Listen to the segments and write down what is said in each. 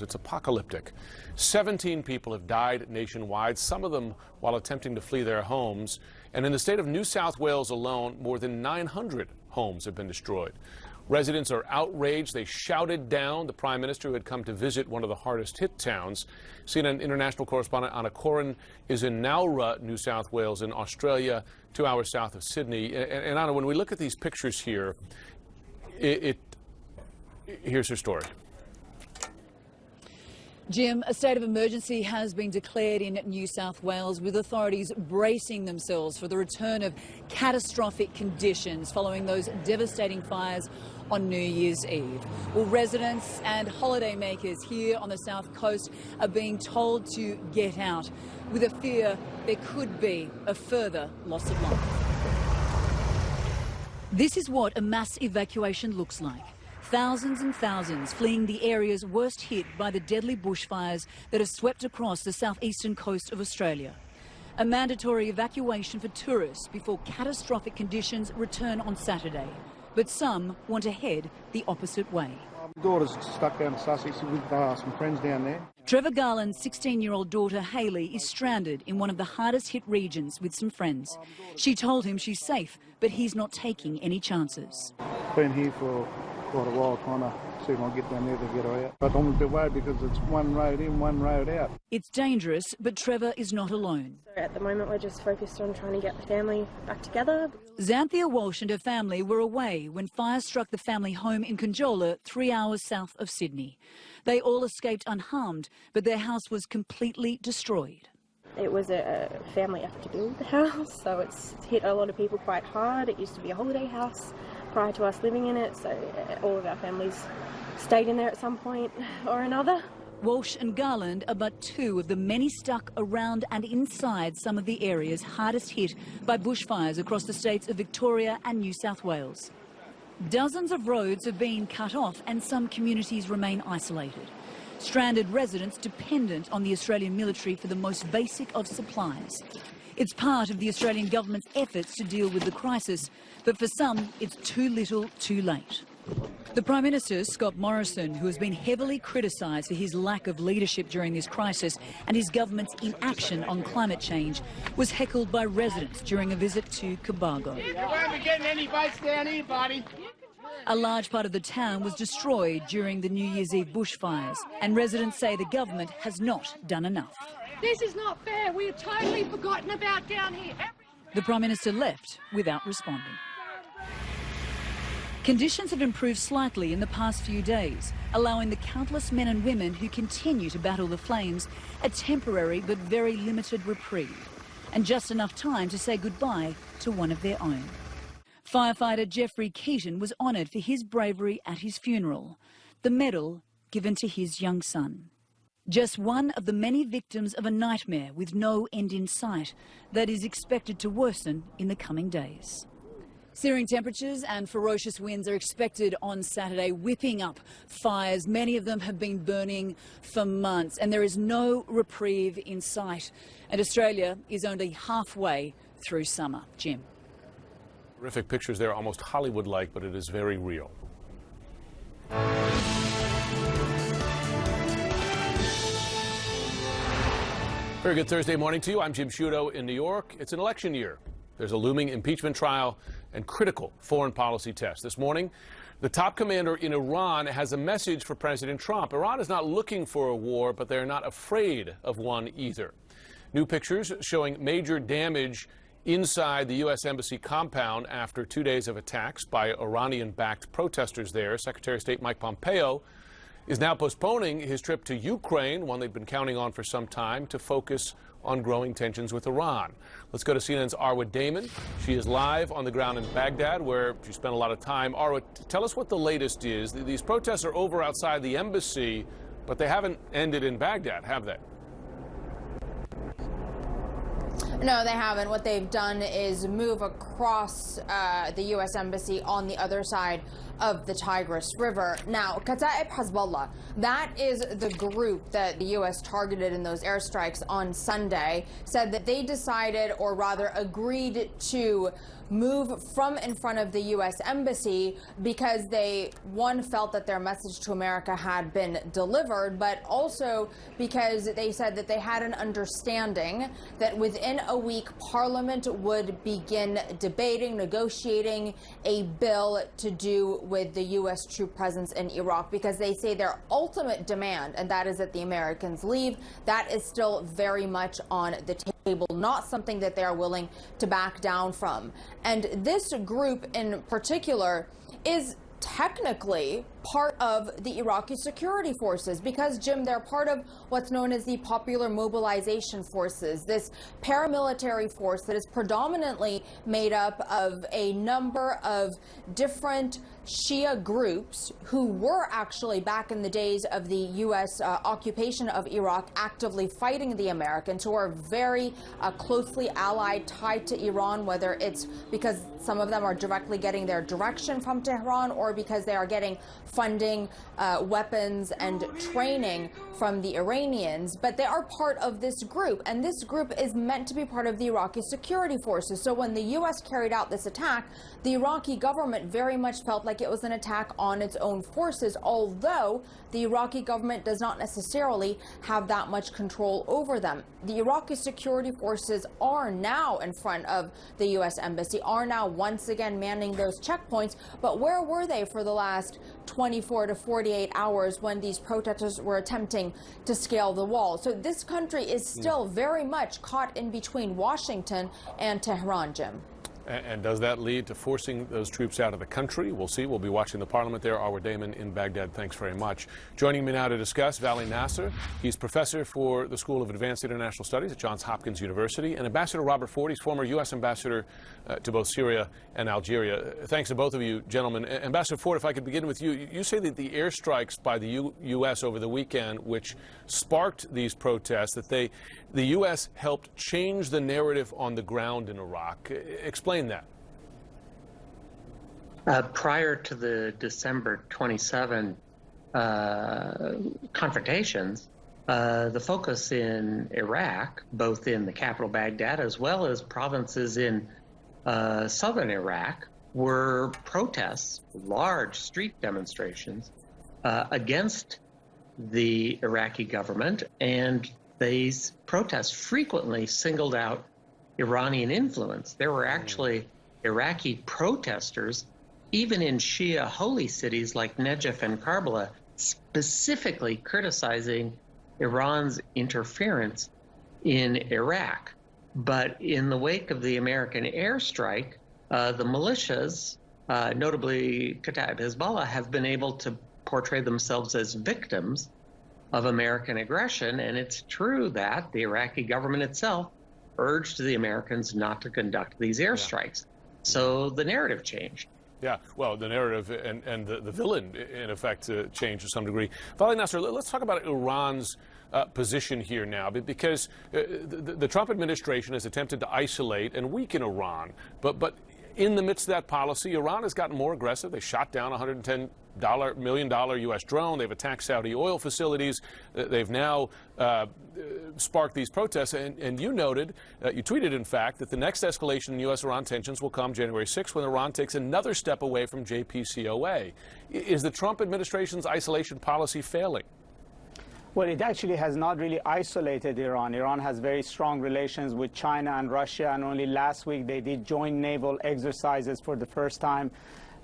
It's apocalyptic. 17 people have died nationwide, some of them while attempting to flee their homes. And in the state of New South Wales alone, more than 900 homes have been destroyed. Residents are outraged. They shouted down the Prime Minister who had come to visit one of the hardest hit towns. CNN international correspondent Anna Corin is in Nowra, New South Wales in Australia, 2 hours south of Sydney. And Anna, when we look at these pictures here, here's her story. Jim, a state of emergency has been declared in New South Wales, with authorities bracing themselves for the return of catastrophic conditions following those devastating fires on New Year's Eve. Well, residents and holidaymakers here on the south coast are being told to get out, with a fear there could be a further loss of life. This is what a mass evacuation looks like. Thousands and thousands fleeing the areas worst hit by the deadly bushfires that have swept across the southeastern coast of Australia. A mandatory evacuation for tourists before catastrophic conditions return on Saturday. But some want to head the opposite way. My daughter's stuck down in Sussex with some friends down there. Trevor Garland's 16-year-old daughter Hayley is stranded in one of the hardest hit regions with some friends. She told him she's safe, but he's not taking any chances. Been here for quite a while, trying to see if I can get down there to get her out. But I'm a bit worried because it's one road in, one road out. It's dangerous, but Trevor is not alone. So at the moment we're just focused on trying to get the family back together. Xanthia Walsh and her family were away when fire struck the family home in Conjola, 3 hours south of Sydney. They all escaped unharmed, but their house was completely destroyed. It was a family effort to build the house, so it's hit a lot of people quite hard. It used to be a holiday house prior to us living in it, so all of our families stayed in there at some point or another. Walsh and Garland are but two of the many stuck around and inside some of the areas hardest hit by bushfires across the states of Victoria and New South Wales. Dozens of roads have been cut off and some communities remain isolated. Stranded residents dependent on the Australian military for the most basic of supplies. It's part of the Australian government's efforts to deal with the crisis, but for some, it's too little, too late. The Prime Minister, Scott Morrison, who has been heavily criticised for his lack of leadership during this crisis and his government's inaction on climate change, was heckled by residents during a visit to Cobargo. You won't be getting any votes down here, buddy. A large part of the town was destroyed during the New Year's Eve bushfires, and residents say the government has not done enough. This is not fair. We're totally forgotten about down here. The Prime Minister left without responding. Conditions have improved slightly in the past few days, allowing the countless men and women who continue to battle the flames a temporary but very limited reprieve, and just enough time to say goodbye to one of their own. Firefighter Jeffrey Keaton was honoured for his bravery at his funeral, the medal given to his young son. Just one of the many victims of a nightmare with no end in sight that is expected to worsen in the coming days. Searing temperatures and ferocious winds are expected on Saturday, whipping up fires. Many of them have been burning for months, and there is no reprieve in sight. And Australia is only halfway through summer. Jim. Terrific pictures there, almost Hollywood-like, but it is very real. Very good Thursday morning to you. I'm Jim Sciutto in New York. It's an election year. There's a looming impeachment trial and critical foreign policy test. This morning, the top commander in Iran has a message for President Trump. Iran is not looking for a war, but they're not afraid of one either. New pictures showing major damage inside the U.S. Embassy compound after 2 days of attacks by Iranian-backed protesters there. Secretary of State Mike Pompeo is now postponing his trip to Ukraine, one they've been counting on for some time, to focus on growing tensions with Iran. Let's go to CNN's Arwa Damon. She is live on the ground in Baghdad, where she spent a lot of time. Arwa, tell us what the latest is. These protests are over outside the embassy, but they haven't ended in Baghdad, have they? No, they haven't. What they've done is move across the U.S. Embassy on the other side of the Tigris River. Now, Kataib Hezbollah, that is the group that the U.S. targeted in those airstrikes on Sunday, said that they decided, or rather agreed to move from in front of the U.S. Embassy because they, one, felt that their message to America had been delivered, but also because they said that they had an understanding that within a week, Parliament would begin debating, negotiating a bill to do with the U.S. troop presence in Iraq, because they say their ultimate demand, and that is that the Americans leave, that is still very much on the table, not something that they are willing to back down from. And this group in particular is technically part of the Iraqi security forces because, Jim, they're part of what's known as the Popular Mobilization Forces, this paramilitary force that is predominantly made up of a number of different Shia groups who were actually, back in the days of the U.S. Occupation of Iraq, actively fighting the Americans, who are very closely allied, tied to Iran, whether it's because some of them are directly getting their direction from Tehran or because they are getting funding, weapons, and training from the Iranians. But they are part of this group, and this group is meant to be part of the Iraqi security forces. So when the U.S. carried out this attack, the Iraqi government very much felt like it was an attack on its own forces, although the Iraqi government does not necessarily have that much control over them. The Iraqi security forces are now in front of the U.S. Embassy, are now once again manning those checkpoints, but where were they for the last 24 to 48 hours when these protesters were attempting to scale the wall? So this country is still very much caught in between Washington and Tehran, Jim. And does that lead to forcing those troops out of the country? We'll see. We'll be watching the parliament there. Arwa Damon in Baghdad, thanks very much. Joining me now to discuss, Vali Nasser. He's professor for the School of Advanced International Studies at Johns Hopkins University. And Ambassador Robert Ford, he's former U.S. ambassador to both Syria and Algeria. Thanks to both of you, gentlemen. Ambassador Ford, if I could begin with you. You say that the airstrikes by the U.S. over the weekend, which sparked these protests, that the U.S. helped change the narrative on the ground in Iraq. Explain that. Prior to the December 27 confrontations, the focus in Iraq, both in the capital Baghdad as well as provinces in southern Iraq, were protests, large street demonstrations against the Iraqi government, and these protests frequently singled out Iranian influence. There were actually Iraqi protesters, even in Shia holy cities like Najaf and Karbala, specifically criticizing Iran's interference in Iraq. But in the wake of the American airstrike, the militias, notably Kataib Hezbollah, have been able to portray themselves as victims of American aggression. And it's true that the Iraqi government itself urged the Americans not to conduct these airstrikes. So the narrative changed. Yeah, well, the narrative and the villain, in effect, changed to some degree. Vali Nasser, let's talk about Iran's position here now, because the Trump administration has attempted to isolate and weaken Iran. But in the midst of that policy, Iran has gotten more aggressive. They shot down $110 million U.S. drone. They've attacked Saudi oil facilities. They've now sparked these protests. And you noted, you tweeted, in fact, that the next escalation in U.S.-Iran tensions will come January 6th when Iran takes another step away from JCPOA. Is the Trump administration's isolation policy failing? Well, it actually has not really isolated Iran. Iran has very strong relations with China and Russia, and only last week they did joint naval exercises for the first time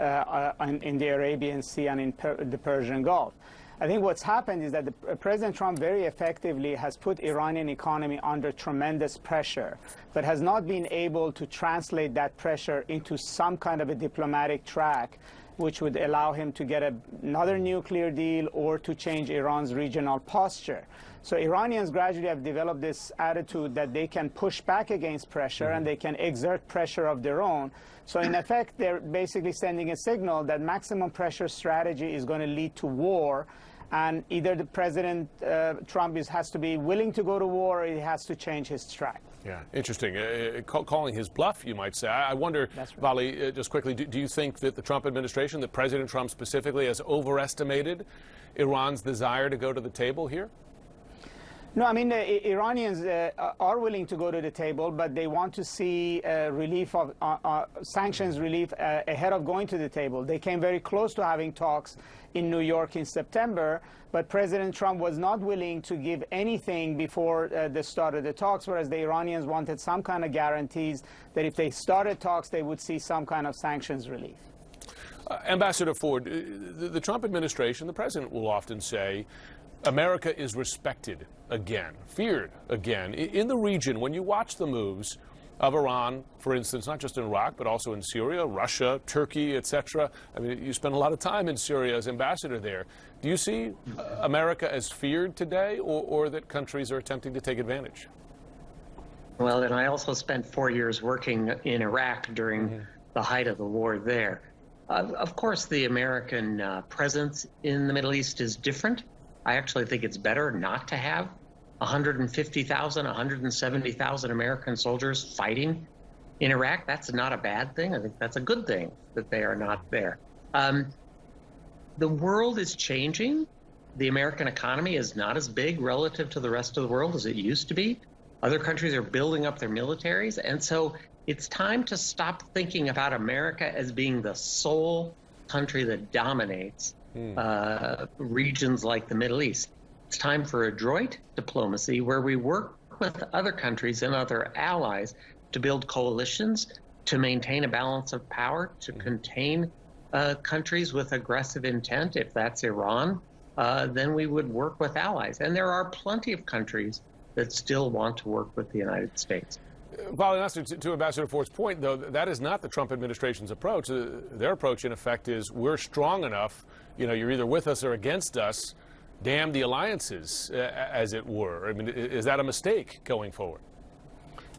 in the Arabian Sea and in the Persian Gulf. I think what's happened is that President Trump very effectively has put Iranian economy under tremendous pressure, but has not been able to translate that pressure into some kind of a diplomatic track which would allow him to get another nuclear deal or to change Iran's regional posture. So Iranians gradually have developed this attitude that they can push back against pressure and they can exert pressure of their own. So in effect, they're basically sending a signal that maximum pressure strategy is going to lead to war. And either the President Trump has to be willing to go to war, or he has to change his track. Yeah, interesting. Calling his bluff, you might say. I wonder, That's right. Vali, just quickly, do you think that the Trump administration, that President Trump specifically, has overestimated Iran's desire to go to the table here? No, I mean, the Iranians are willing to go to the table, but they want to see relief of sanctions relief ahead of going to the table. They came very close to having talks in New York in September, but President Trump was not willing to give anything before the start of the talks, whereas the Iranians wanted some kind of guarantees that if they started talks, they would see some kind of sanctions relief. Ambassador Ford, the Trump administration, the president will often say, America is respected again, feared again. In the region, when you watch the moves of Iran, for instance, not just in Iraq, but also in Syria, Russia, Turkey, etc. I mean, you spend a lot of time in Syria as ambassador there. Do you see America as feared today, or that countries are attempting to take advantage? Well, and I also spent 4 years working in Iraq during the height of the war there. Of course, the American presence in the Middle East is different. I actually think it's better not to have 150,000, 170,000 American soldiers fighting in Iraq. That's not a bad thing. I think that's a good thing that they are not there. The world is changing. The American economy is not as big relative to the rest of the world as it used to be. Other countries are building up their militaries. And so it's time to stop thinking about America as being the sole country that dominates regions like the Middle East. It's time for adroit diplomacy where we work with other countries and other allies to build coalitions, to maintain a balance of power, to contain countries with aggressive intent. If that's Iran, then we would work with allies. And there are plenty of countries that still want to work with the United States. Vali Nasser, to Ambassador Ford's point, though, that is not the Trump administration's approach. Their approach, in effect, is we're strong enough. You know, you're either with us or against us. Damn the alliances, as it were. I mean, is that a mistake going forward?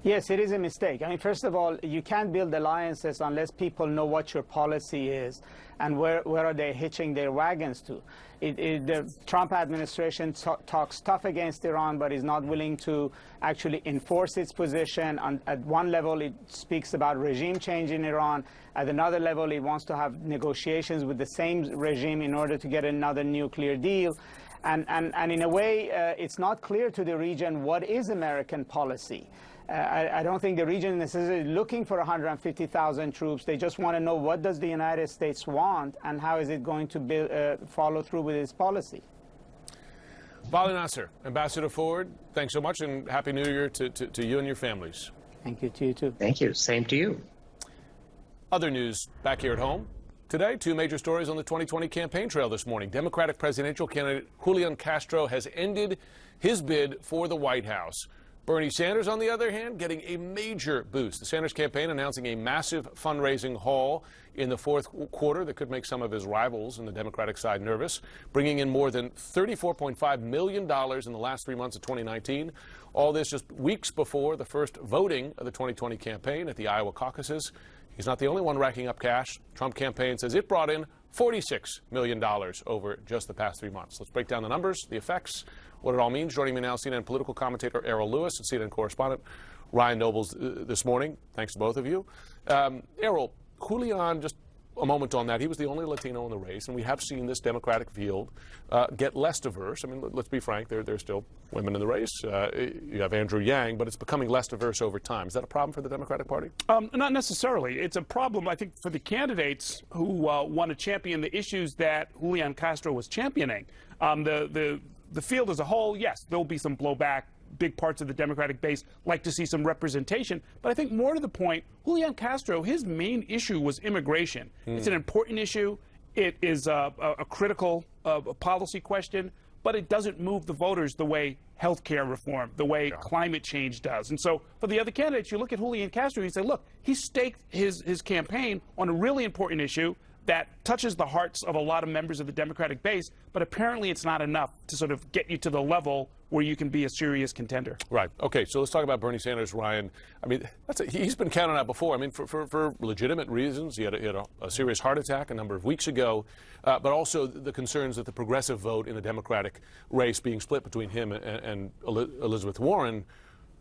Yes, it is a mistake. I mean, first of all, you can't build alliances unless people know what your policy is and where are they hitching their wagons to. The Trump administration talks tough against Iran, but is not willing to actually enforce its position. At one level, it speaks about regime change in Iran. At another level, it wants to have negotiations with the same regime in order to get another nuclear deal. And in a way, it's not clear to the region what is American policy. I don't think the region is necessarily looking for 150,000 troops. They just want to know what does the United States want and how is it going to follow through with its policy. Vali Nasser, Ambassador Ford, thanks so much, and Happy New Year to you and your families. Thank you to you too. Thank you. Same to you. Other news back here at home. Today, two major stories on the 2020 campaign trail this morning. Democratic presidential candidate Julian Castro has ended his bid for the White House. Bernie Sanders, on the other hand, getting a major boost. The Sanders campaign announcing a massive fundraising haul in the fourth quarter that could make some of his rivals in the Democratic side nervous, bringing in more than $34.5 million in the last 3 months of 2019. All this just weeks before the first voting of the 2020 campaign at the Iowa caucuses. He's not the only one racking up cash. Trump campaign says it brought in $46 million over just the past 3 months. Let's break down the numbers, the effects, what it all means. Joining me now, CNN political commentator Errol Lewis and CNN correspondent Ryan Nobles this morning. Thanks to both of you. Errol, Julian, just a moment on that. He was the only Latino in the race, and we have seen this Democratic field get less diverse. I mean, let's be frank, there's still women in the race. You have Andrew Yang, but it's becoming less diverse over time. Is that a problem for the Democratic Party? Not necessarily. It's a problem, I think, for the candidates who want to champion the issues that Julian Castro was championing. The field as a whole, yes, there'll be some blowback. Big parts of the Democratic base like to see some representation. But I think more to the point, Julian Castro, his main issue was immigration. It's an important issue. It is a critical policy question, but it doesn't move the voters the way health care reform, the way climate change does. And so for the other candidates, you look at Julian Castro, you say, look, he staked his campaign on a really important issue, that touches the hearts of a lot of members of the Democratic base, but apparently it's not enough to sort of get you to the level where you can be a serious contender. Right. Okay, so let's talk about Bernie Sanders, Ryan. I mean, he's been counted out before. I mean, for legitimate reasons. He had a serious heart attack a number of weeks ago, but also the concerns that the progressive vote in the Democratic race being split between him and Elizabeth Warren.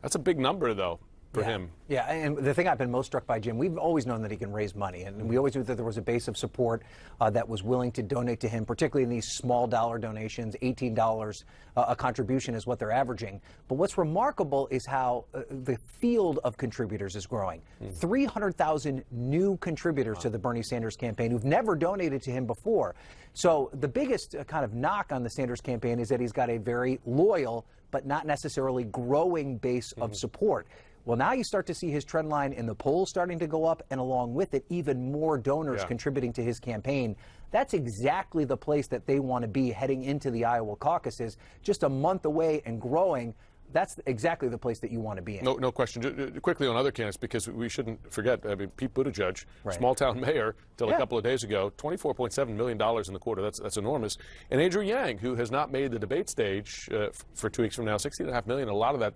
That's a big number, though, for him. Yeah, and the thing I've been most struck by, Jim, we've always known that he can raise money, and we always knew that there was a base of support that was willing to donate to him, particularly in these small dollar donations. $18 a contribution is what they're averaging. But what's remarkable is how the field of contributors is growing. 300,000 new contributors to the Bernie Sanders campaign who've never donated to him before. So the biggest kind of knock on the Sanders campaign is that he's got a very loyal but not necessarily growing base of support. Well, now you start to see his trend line in the polls starting to go up, and along with it, even more donors contributing to his campaign. That's exactly the place that they want to be heading into the Iowa caucuses. Just a month away and growing. That's exactly the place that you want to be in. No question. Quickly on other candidates, because we shouldn't forget, I mean, Pete Buttigieg, small-town mayor till a couple of days ago, $24.7 million in the quarter. That's enormous. And Andrew Yang, who has not made the debate stage for 2 weeks from now, $16.5 million. A lot of that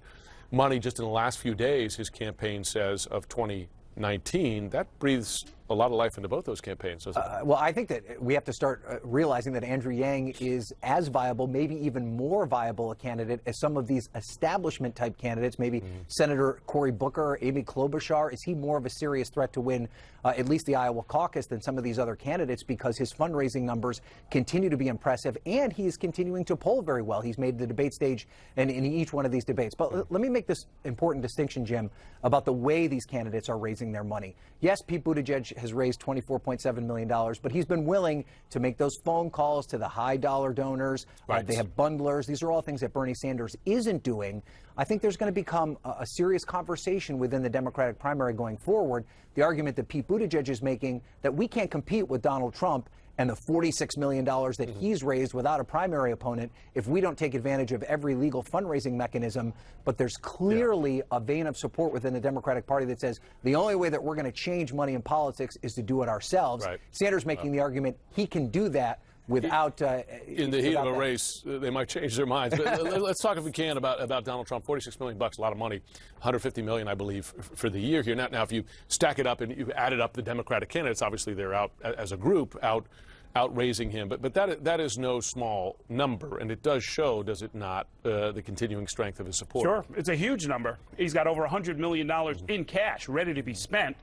money just in the last few days, his campaign says, of 2019. That breathes a lot of life into both those campaigns. Well, I think that we have to start realizing that Andrew Yang is as viable, maybe even more viable a candidate as some of these establishment type candidates, maybe Senator Cory Booker, Amy Klobuchar. Is he more of a serious threat to win at least the Iowa caucus than some of these other candidates, because his fundraising numbers continue to be impressive and he is continuing to poll very well. He's made the debate stage in each one of these debates. But let me make this important distinction, Jim, about the way these candidates are raising their money. Yes, Pete Buttigieg has raised $24.7 million, but he's been willing to make those phone calls to the high dollar donors. They have bundlers. These are all things that Bernie Sanders isn't doing. I think there's going to become a serious conversation within the Democratic primary going forward. The argument that Pete Buttigieg is making that we can't compete with Donald Trump and the $46 million that he's raised without a primary opponent if we don't take advantage of every legal fundraising mechanism. But there's clearly a vein of support within the Democratic Party that says the only way that we're going to change money in politics is to do it ourselves. Sanders making the argument he can do that without in the heat of a race, they might change their minds. But let's talk, if we can, about Donald Trump. $46 million, a lot of money. $150 million, I believe, for the year here. Now, if you stack it up and you've added up the Democratic candidates, obviously they're out as a group, out raising him. But that is no small number, and it does show, does it not, the continuing strength of his support? Sure, it's a huge number. He's got over $100 million in cash ready to be spent.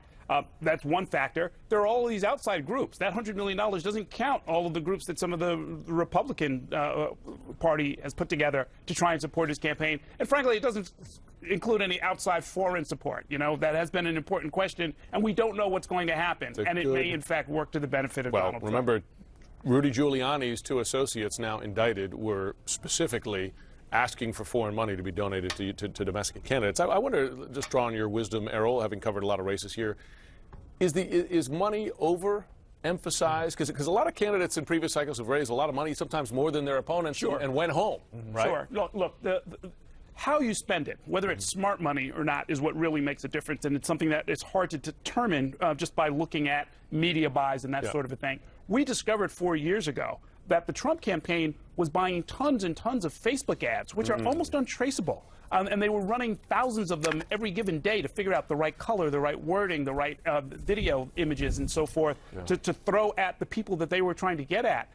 That's one factor. There are all of these outside groups. That $100 million doesn't count all of the groups that some of the Republican Party has put together to try and support his campaign. And frankly, it doesn't include any outside foreign support. You know, that has been an important question, and we don't know what's going to happen. And it may, in fact, work to the benefit of Donald Trump. Remember, Rudy Giuliani's 2 associates now indicted were specifically asking for foreign money to be donated to domestic candidates. I wonder, just drawing your wisdom, Errol, having covered a lot of races here, is money overemphasized? Because a lot of candidates in previous cycles have raised a lot of money, sometimes more than their opponents, and went home. Right? Sure. Look, how you spend it, whether it's smart money or not, is what really makes a difference, and it's something that is hard to determine just by looking at media buys and that sort of a thing. We discovered 4 years ago that the Trump campaign was buying tons and tons of Facebook ads, which are almost untraceable. And they were running thousands of them every given day to figure out the right color, the right wording, the right video images and so forth to throw at the people that they were trying to get at.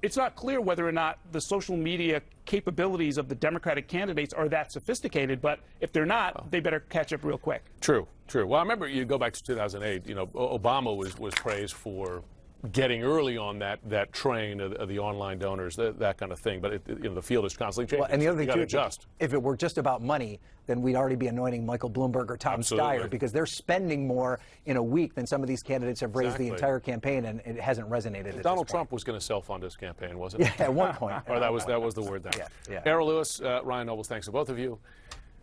It's not clear whether or not the social media capabilities of the Democratic candidates are that sophisticated, but if they're not, they better catch up real quick. True. Well, I remember, you go back to 2008, you know, Obama was praised for getting early on that train of the online donors, that kind of thing. But the field is constantly changing. Well, and the other thing, too, adjust. If it were just about money, then we'd already be anointing Michael Bloomberg or Tom Steyer, because they're spending more in a week than some of these candidates have raised the entire campaign, and it hasn't resonated. Donald Trump was going to self-fund his campaign, wasn't he? Yeah, at one point. Or that was the word then. Yeah. Errol Louis, Ryan Nobles, thanks to both of you.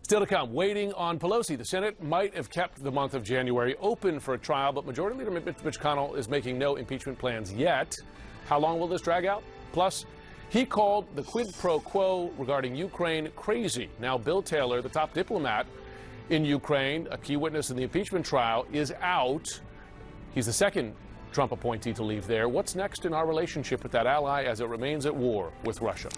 Still to come, waiting on Pelosi. The Senate might have kept the month of January open for a trial, but Majority Leader Mitch McConnell is making no impeachment plans yet. How long will this drag out? Plus, he called the quid pro quo regarding Ukraine crazy. Now, Bill Taylor, the top diplomat in Ukraine, a key witness in the impeachment trial, is out. He's the second Trump appointee to leave there. What's next in our relationship with that ally as it remains at war with Russia?